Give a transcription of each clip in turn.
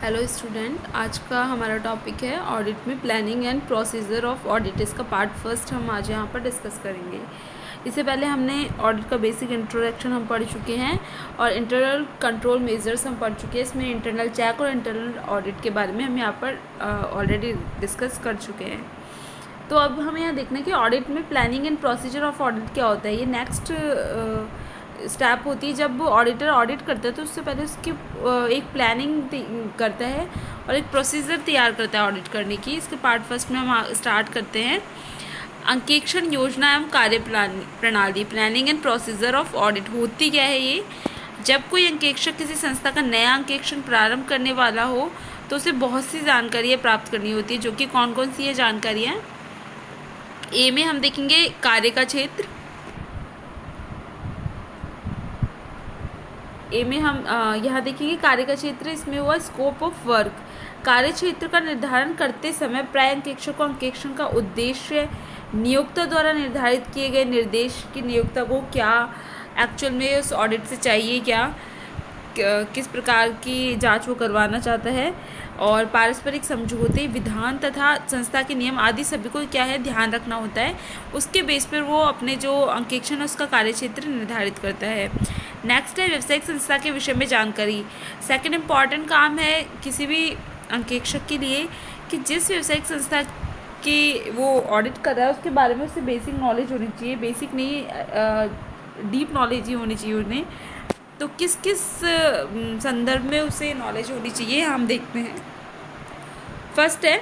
Hello student, आज का हमारा टॉपिक है ऑडिट में planning and procedure of audit. इसका पार्ट फर्स्ट हम आज यहाँ पर डिस्कस करेंगे। इससे पहले हमने ऑडिट का बेसिक इंट्रोडक्शन हम पढ़ चुके हैं और इंटरनल कंट्रोल मेजर्स हम पढ़ चुके हैं। इसमें इंटरनल चेक और इंटरनल ऑडिट के बारे में हम यहाँ पर ऑलरेडी डिस्कस कर चुके हैं। तो अब हमें यहाँ देखना है कि ऑडिट में planning and procedure of audit क्या होता है। ये नेक्स्ट स्टेप होती है। जब ऑडिटर ऑडिट करता है तो उससे पहले उसकी एक प्लानिंग करता है और एक प्रोसीजर तैयार करता है ऑडिट करने की। इसके पार्ट फर्स्ट में हम स्टार्ट करते हैं। अंकेक्षण योजना एवं कार्य प्रणाली, planning and procedure of audit होती क्या है ये। जब कोई अंकेक्षक किसी संस्था का नया अंकेक्षण प्रारंभ करने वाला हो तो उसे बहुत सी जानकारियाँ प्राप्त करनी होती है, जो कि कौन कौन सी ये जानकारियाँ। ए में हम देखेंगे कार्य का क्षेत्र। ए में हम यहाँ देखेंगे कार्य का क्षेत्र। इसमें हुआ स्कोप ऑफ वर्क। कार्य क्षेत्र का निर्धारण करते समय प्राय अंकेक्षक को अंकेक्षण का उद्देश्य, नियोक्ता द्वारा निर्धारित किए गए निर्देश की नियोक्ता को क्या एक्चुअल में उस ऑडिट से चाहिए, क्या किस प्रकार की जांच वो करवाना चाहता है, और पारस्परिक समझौते, विधान तथा संस्था के नियम आदि सभी को क्या है ध्यान रखना होता है। उसके बेस पर वो अपने जो अंकेक्षण है उसका कार्यक्षेत्र निर्धारित करता है। नेक्स्ट है व्यावसायिक संस्था के विषय में जानकारी। सेकंड इम्पॉर्टेंट काम है किसी भी अंकेक्षक के लिए कि जिस व्यावसायिक संस्था की वो ऑडिट कर रहा है उसके बारे में उससे बेसिक नॉलेज होनी चाहिए। बेसिक नहीं, डीप नॉलेज ही होनी चाहिए उन्हें। तो किस किस संदर्भ में उसे नॉलेज होनी चाहिए हम देखते हैं। फर्स्ट है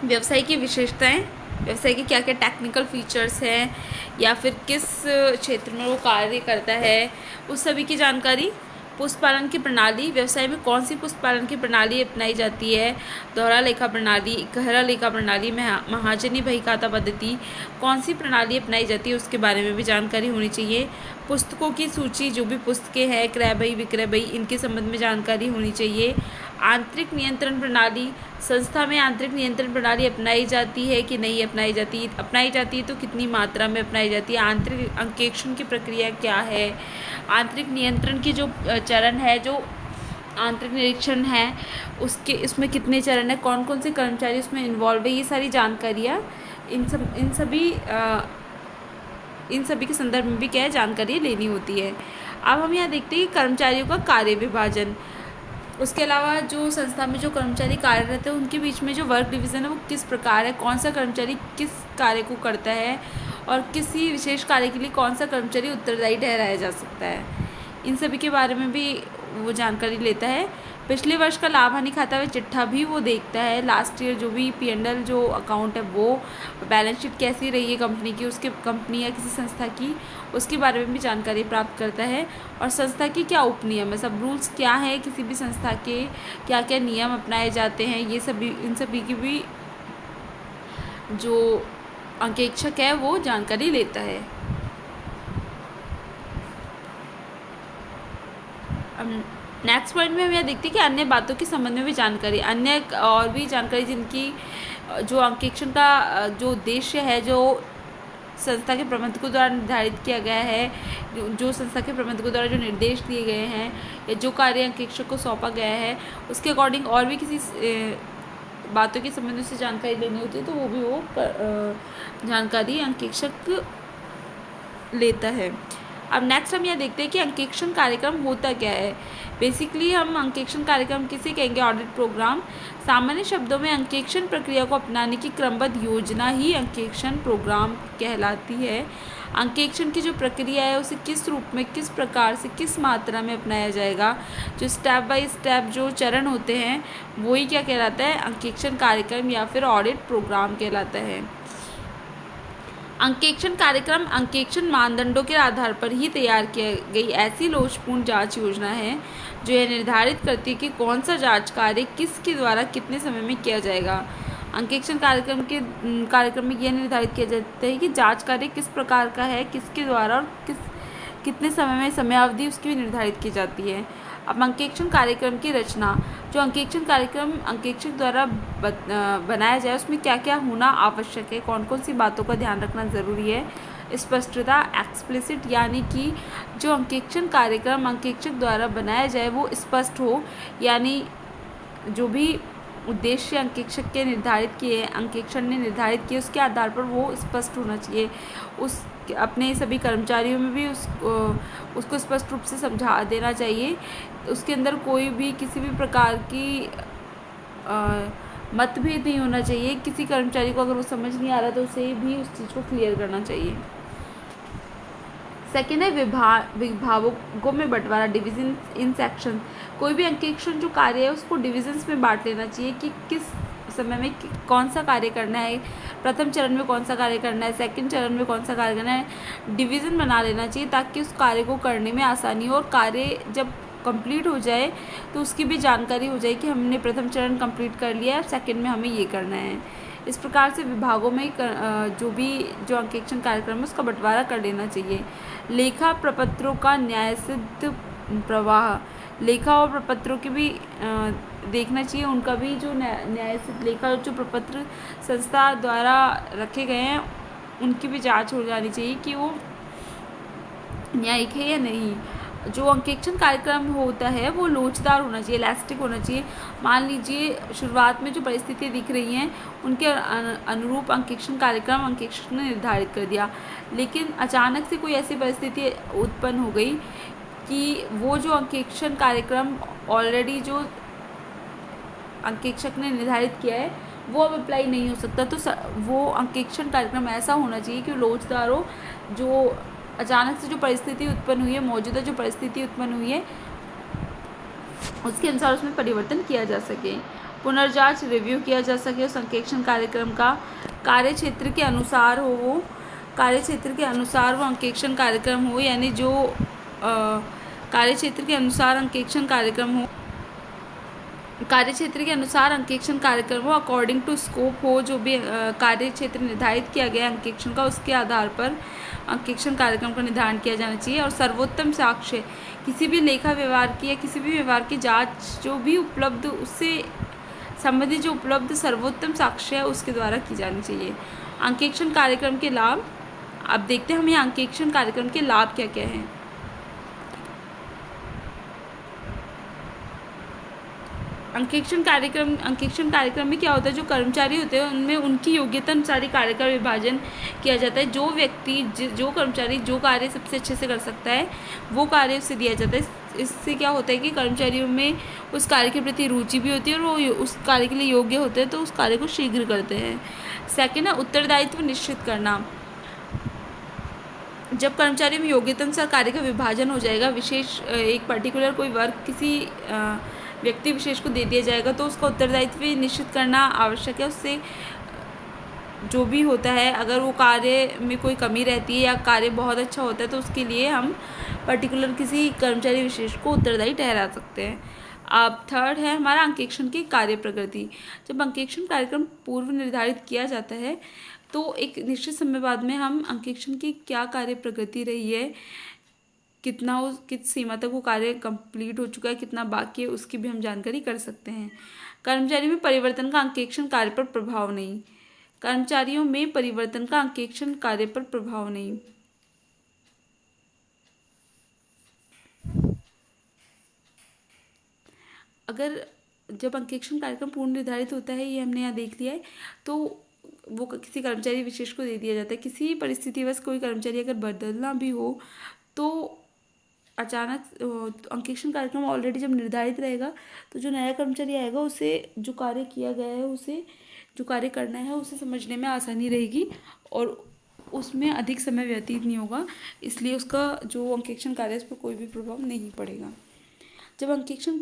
व्यवसाय की विशेषताएं। व्यवसाय के क्या क्या टेक्निकल फीचर्स हैं या फिर किस क्षेत्र में वो कार्य करता है, उस सभी की जानकारी। पुस्तपालन की प्रणाली, व्यवसाय में कौन सी पुस्तपालन की प्रणाली अपनाई जाती है। दोहरा लेखा प्रणाली, गहरा लेखा प्रणाली, महाजनी बहीखाता पद्धति, कौन सी प्रणाली अपनाई जाती है उसके बारे में भी जानकारी होनी चाहिए। पुस्तकों की सूची, जो भी पुस्तकें हैं, क्रय बही, विक्रय बही, इनके संबंध में जानकारी होनी चाहिए। आंतरिक नियंत्रण प्रणाली, संस्था में आंतरिक नियंत्रण प्रणाली अपनाई जाती है कि नहीं अपनाई जाती है तो कितनी मात्रा में अपनाई जाती है। आंतरिक अंकेक्षण की प्रक्रिया क्या है। आंतरिक नियंत्रण की जो चरण है, जो आंतरिक निरीक्षण है, उसमें कितने चरण है, कौन कौन से कर्मचारी उसमें इन्वॉल्व है, ये सारी जानकारियाँ इन सभी के संदर्भ में भी क्या है जानकारी लेनी होती है। अब हम यहाँ देखते हैं कि कर्मचारियों का कार्य विभाजन। उसके अलावा जो संस्था में जो कर्मचारी कार्यरत है उनके बीच में जो वर्क डिवीज़न है वो किस प्रकार है, कौन सा कर्मचारी किस कार्य को करता है और किसी विशेष कार्य के लिए कौन सा कर्मचारी उत्तरदायी ठहराया जा सकता है, इन सभी के बारे में भी वो जानकारी लेता है। पिछले वर्ष का लाभ हानि खाता व चिट्ठा भी वो देखता है। लास्ट ईयर जो भी P&L जो अकाउंट है, वो बैलेंस शीट कैसी रही है कंपनी की, उसके कंपनी या किसी संस्था की, उसके बारे में भी जानकारी प्राप्त करता है। और संस्था की क्या उपनियम है, सब रूल्स क्या है, किसी भी संस्था के क्या क्या नियम अपनाए जाते हैं, ये सभी इन सभी की भी जो अंकेक्षक है वो जानकारी लेता है। अब नेक्स्ट पॉइंट में हम यह देखते हैं कि अन्य बातों के संबंध में भी जानकारी, अन्य और भी जानकारी जिनकी जो अंकेक्षण का जो उद्देश्य है, जो संस्था के प्रबंधकों द्वारा निर्धारित किया गया है, जो संस्था के प्रबंधकों द्वारा जो निर्देश दिए गए हैं या जो कार्य अंकेक्षक को सौंपा गया है उसके अकॉर्डिंग और भी किसी बातों के संबंध से जानकारी लेनी होती है तो वो भी वो जानकारी अंकेक्षक लेता है। अब नेक्स्ट हम यह देखते हैं कि अंकेक्षण कार्यक्रम होता क्या है। बेसिकली हम अंकेक्षण कार्यक्रम किसे कहेंगे, ऑडिट प्रोग्राम। सामान्य शब्दों में अंकेक्षण प्रक्रिया को अपनाने की क्रमबद्ध योजना ही अंकेक्षण प्रोग्राम कहलाती है। अंकेक्षण की जो प्रक्रिया है उसे किस रूप में, किस प्रकार से, किस मात्रा में अपनाया जाएगा, जो स्टेप बाय स्टेप जो चरण होते हैं वही क्या कहलाता है, अंकेक्षण कार्यक्रम या फिर ऑडिट प्रोग्राम कहलाता है। अंकेक्षण कार्यक्रम अंकेक्षण मानदंडों के आधार पर ही तैयार की गई ऐसी लोचपूर्ण जांच योजना है जो यह निर्धारित करती है कि कौन सा जांच कार्य किसके द्वारा कितने समय में किया जाएगा। अंकेक्षण कार्यक्रम में यह निर्धारित किया जाता है कि जांच कार्य किस प्रकार का है, किसके द्वारा और कितने समय में समयावधि उसकी भी निर्धारित की जाती है। अब अंकेक्षण कार्यक्रम की रचना, जो अंकेक्षण कार्यक्रम अंकेक्षक द्वारा बनाया जाए उसमें क्या क्या होना आवश्यक है, कौन कौन सी बातों का ध्यान रखना ज़रूरी है, स्पष्टता एक्सप्लिसिट, यानी कि जो अंकेक्षण कार्यक्रम अंकेक्षक द्वारा बनाया जाए वो स्पष्ट हो, यानी जो भी उद्देश्य अंकेक्षक के निर्धारित किए अंकेक्षण ने निर्धारित किए उसके आधार पर वो स्पष्ट होना चाहिए। उस अपने सभी कर्मचारियों में भी उसको स्पष्ट रूप से समझा देना चाहिए। उसके अंदर कोई भी किसी भी प्रकार की मतभेद नहीं होना चाहिए। किसी कर्मचारी को अगर वो समझ नहीं आ रहा तो उसे भी उस चीज़ को क्लियर करना चाहिए। सेकेंड है विभागों में बंटवारा, डिवीजन इन सेक्शन। कोई भी अंकेक्षण जो कार्य है उसको डिविजन्स में बांट लेना चाहिए कि किस समय में कौन सा कार्य करना है, प्रथम चरण में कौन सा कार्य करना है, सेकंड चरण में कौन सा कार्य करना है। डिवीज़न बना लेना चाहिए ताकि उस कार्य को करने में आसानी हो और कार्य जब कंप्लीट हो जाए तो उसकी भी जानकारी हो जाए कि हमने प्रथम चरण कंप्लीट कर लिया है, सेकंड में हमें ये करना है। इस प्रकार से विभागों में जो अंकेक्षण कार्यक्रम है उसका बंटवारा कर लेना चाहिए। लेखा प्रपत्रों का न्यायसिद्ध प्रवाह, लेखा और प्रपत्रों की भी देखना चाहिए, उनका भी जो न्यायसिद्ध लेखा जो प्रपत्र संस्था द्वारा रखे गए हैं उनकी भी जांच हो जानी चाहिए कि वो न्यायिक है या नहीं। जो अंकेक्षण कार्यक्रम होता है वो लोचदार होना चाहिए, इलास्टिक होना चाहिए। मान लीजिए शुरुआत में जो परिस्थितियाँ दिख रही हैं उनके अनुरूप अंकेक्षण कार्यक्रम अंकेक्षक ने निर्धारित कर दिया, लेकिन अचानक से कोई ऐसी परिस्थिति उत्पन्न हो गई कि वो जो अंकेक्षण कार्यक्रम ऑलरेडी जो अंकेक्षक ने निर्धारित किया है वो अब अप्लाई नहीं हो सकता। तो वो अंकेक्षण कार्यक्रम ऐसा होना चाहिए कि लोचदार हो, जो अचानक से जो परिस्थिति उत्पन्न हुई है, मौजूदा जो परिस्थिति उत्पन्न हुई है उसके अनुसार उसमें परिवर्तन किया जा सके। पुनर्जांच रिव्यू किया जा सके उस अंकेक्षण कार्यक्रम का, कार्य क्षेत्र के अनुसार हो, वो कार्य क्षेत्र के अनुसार वो अंकेक्षण कार्यक्रम हो, यानी जो कार्य क्षेत्र के अनुसार अंकेक्षण कार्यक्रम हो, कार्य क्षेत्र के अनुसार अंकेक्षण कार्यक्रम हो, अकॉर्डिंग टू स्कोप हो, जो भी कार्य क्षेत्र निर्धारित किया गया अंकेक्षण का उसके आधार पर अंकेक्षण कार्यक्रम का निर्धारण किया जाना चाहिए। और सर्वोत्तम साक्ष्य, किसी भी लेखा व्यवहार की या किसी भी व्यवहार की जांच जो भी उपलब्ध उससे संबंधित जो उपलब्ध सर्वोत्तम साक्ष्य है उसके द्वारा की जानी चाहिए। अंकेक्षण कार्यक्रम के लाभ, अब देखते हैं हमें अंकेक्षण कार्यक्रम के लाभ क्या क्या हैं। अंकेक्षण कार्यक्रम में क्या होता है, जो कर्मचारी होते हैं उनमें उनकी योग्यता अनुसार कार्य का विभाजन किया जाता है। जो व्यक्ति जो कर्मचारी जो कार्य सबसे अच्छे से कर सकता है वो कार्य उसे दिया जाता है। इससे क्या होता है कि कर्मचारियों में उस कार्य के प्रति रुचि भी होती है और वो उस कार्य के लिए योग्य होते हैं तो उस कार्य को शीघ्र करते हैं। सेकेंड है उत्तरदायित्व निश्चित करना। जब कर्मचारियों में योग्यता अनुसार कार्य का विभाजन हो जाएगा, विशेष एक पर्टिकुलर कोई वर्क किसी व्यक्ति विशेष को दे दिया जाएगा तो उसका उत्तरदायित्व निश्चित करना आवश्यक है। उससे जो भी होता है, अगर वो कार्य में कोई कमी रहती है या कार्य बहुत अच्छा होता है तो उसके लिए हम पर्टिकुलर किसी कर्मचारी विशेष को उत्तरदायी ठहरा सकते हैं। अब थर्ड है हमारा अंकेक्षण की कार्य प्रगति। जब अंकेक्षण कार्यक्रम पूर्व निर्धारित किया जाता है तो एक निश्चित समय बाद में हम अंकेक्षण की क्या कार्य प्रगति रही है, कितना किस सीमा तक वो कार्य कंप्लीट हो चुका है, कितना बाकी है, उसकी भी हम जानकारी कर सकते हैं। कर्मचारी में परिवर्तन का अंकेक्षण कार्य पर प्रभाव नहीं। कर्मचारियों में परिवर्तन का अंकेक्षण कार्य पर प्रभाव नहीं। अगर जब अंकेक्षण कार्यक्रम पूर्ण निर्धारित होता है, ये हमने यहाँ देख लिया है, तो वो किसी कर्मचारी विशेष को दे दिया जाता है। किसी परिस्थिति बस कोई कर्मचारी अगर बदलना भी हो तो अचानक अंकेक्षण कार्यक्रम ऑलरेडी जब निर्धारित रहेगा तो जो नया कर्मचारी आएगा उसे जो कार्य किया गया है उसे जो कार्य करना है उसे समझने में आसानी रहेगी और उसमें अधिक समय व्यतीत नहीं होगा, इसलिए उसका जो अंकेक्षण कार्य है उस पर कोई भी प्रभाव नहीं पड़ेगा। जब अंकेक्षण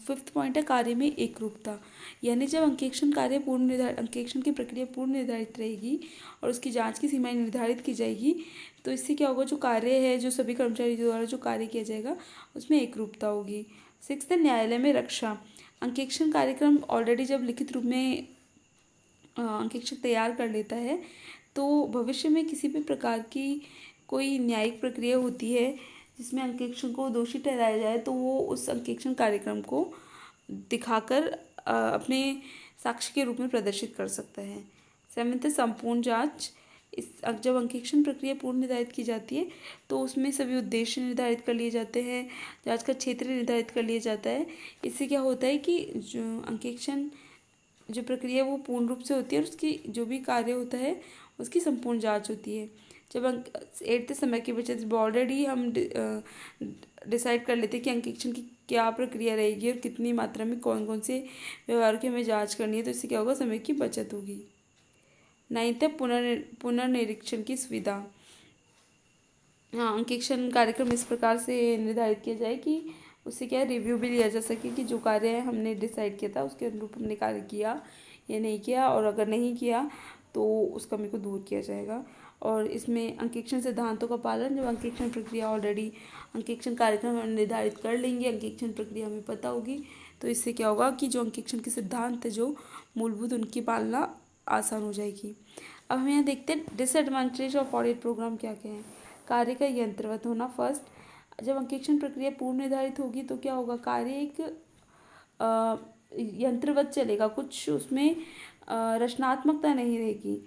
फिफ्थ पॉइंट है कार्य में एकरूपता, यानी जब अंकेक्षण की प्रक्रिया पूर्ण निर्धारित रहेगी और उसकी जांच की सीमाएं निर्धारित की जाएगी तो इससे क्या होगा, जो कार्य है जो सभी कर्मचारी द्वारा जो कार्य किया जाएगा उसमें एकरूपता होगी। सिक्स्थ है न्यायालय में रक्षा। अंकेक्षण कार्यक्रम ऑलरेडी जब लिखित रूप में अंकेक्षक तैयार कर लेता है तो भविष्य में किसी भी प्रकार की कोई न्यायिक प्रक्रिया होती है जिसमें अंकेक्षण को दोषी ठहराया जाए तो वो उस अंकेक्षण कार्यक्रम को दिखाकर अपने साक्ष्य के रूप में प्रदर्शित कर सकता है। सेवंथ है संपूर्ण जांच। जब अंकेक्षण प्रक्रिया पूर्व निर्धारित की जाती है तो उसमें सभी उद्देश्य निर्धारित कर लिए जाते हैं, जांच का क्षेत्र निर्धारित कर लिया जाता है। इससे क्या होता है कि जो अंकेक्षण जो प्रक्रिया है वो पूर्ण रूप से होती है और उसकी जो भी कार्य होता है उसकी संपूर्ण जांच होती है। जब अंक 8th समय की बचत जब ऑलरेडी हम डिसाइड कर लेते हैं कि अंकेक्षण की क्या प्रक्रिया रहेगी और कितनी मात्रा में कौन कौन से व्यवहार की हमें जांच करनी है, तो इससे क्या होगा, समय की बचत होगी। 9th है पुनर्निरीक्षण की सुविधा। हाँ, अंकेक्षण कार्यक्रम इस प्रकार से निर्धारित किया जाए कि उससे क्या रिव्यू भी लिया जा सके कि जो कार्य हमने डिसाइड किया था उसके अनुरूप हमने कार्य किया या नहीं किया, और अगर नहीं किया तो उस कमी को दूर किया जाएगा। और इसमें अंकेक्षण सिद्धांतों का पालन, जब अंकेक्षण प्रक्रिया ऑलरेडी अंकेक्षण कार्यक्रम हम निर्धारित कर लेंगे, अंकेक्षण प्रक्रिया हमें पता होगी, तो इससे क्या होगा कि जो अंकेक्षण के सिद्धांत है जो मूलभूत उनकी पालना आसान हो जाएगी। अब हम यहाँ देखते हैं डिसएडवांटेज ऑफ ऑडिट प्रोग्राम क्या क्या है। कार्य का यंत्रवत होना। फर्स्ट, जब अंकेक्षण प्रक्रिया पूर्व निर्धारित होगी तो क्या होगा, कार्य एक यंत्रवत चलेगा, कुछ उसमें रचनात्मकता नहीं रहेगी।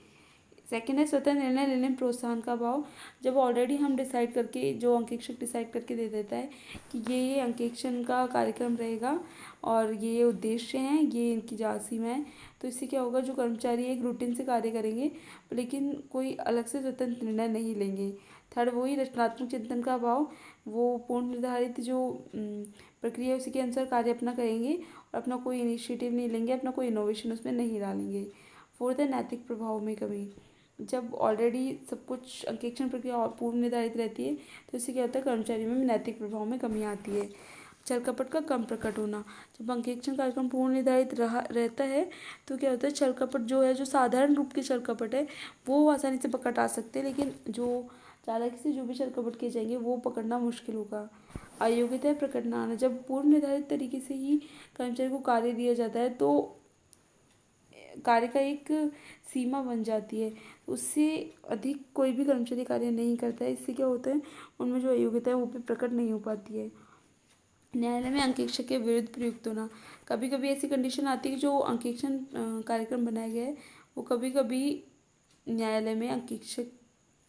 सेकेंड है स्वतः निर्णय लेने में प्रोत्साहन का अभाव। जब ऑलरेडी हम डिसाइड करके, जो अंकेक्षक डिसाइड करके दे देता है कि ये अंकेक्षण का कार्यक्रम रहेगा और ये उद्देश्य हैं, ये इनकी जांच सीमा है, तो इससे क्या होगा, जो कर्मचारी एक रूटीन से कार्य करेंगे लेकिन कोई अलग से स्वतंत्र निर्णय नहीं लेंगे। थर्ड, वही रचनात्मक चिंतन का अभाव, वो पूर्ण निर्धारित जो प्रक्रिया है उसी के अनुसार कार्य अपना करेंगे और अपना कोई इनिशिएटिव नहीं लेंगे, अपना कोई इनोवेशन उसमें नहीं डालेंगे। फोर्थ है नैतिक प्रभाव में कमी। जब ऑलरेडी सब कुछ अंकेक्षण प्रक्रिया पूर्व निर्धारित रहती है तो इससे क्या होता है, कर्मचारियों में नैतिक प्रभाव में कमी आती है। छल कपट का कम प्रकट होना। जब अंकेक्षण कार्यक्रम पूर्व निर्धारित रहता है तो क्या होता है, छल कपट जो है, जो साधारण रूप के छल कपट है वो आसानी से पकड़ आ सकते हैं, लेकिन जो चालाकी से जो भी छल कपट किए जाएंगे वो पकड़ना मुश्किल होगा। अयोग्यता प्रकट न आना। जब पूर्व निर्धारित तरीके से ही कर्मचारी को कार्य दिया जाता है तो कार्य का एक सीमा बन जाती है, उससे अधिक कोई भी कर्मचारी कार्य नहीं करता है। इससे क्या होता है, उनमें जो अयोग्यता है वो भी प्रकट नहीं हो पाती है। न्यायालय में अंकेक्षक के विरुद्ध प्रयुक्त होना। कभी कभी ऐसी कंडीशन आती है कि जो अंकेक्षण कार्यक्रम बनाया गया है वो कभी कभी न्यायालय में अंकेक्षक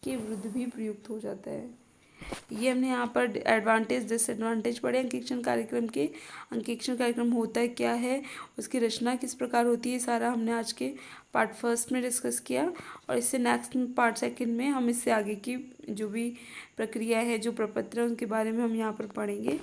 के विरुद्ध भी प्रयुक्त हो जाता है। ये हमने यहाँ पर एडवांटेज डिसएडवांटेज पढ़े अंकेक्षण कार्यक्रम के। अंकेक्षण कार्यक्रम होता है क्या है, उसकी रचना किस प्रकार होती है, सारा हमने आज के पार्ट फर्स्ट में डिस्कस किया, और इससे नेक्स्ट पार्ट सेकंड में हम इससे आगे की जो भी प्रक्रिया है, जो प्रपत्र है, उनके बारे में हम यहाँ पर पढ़ेंगे।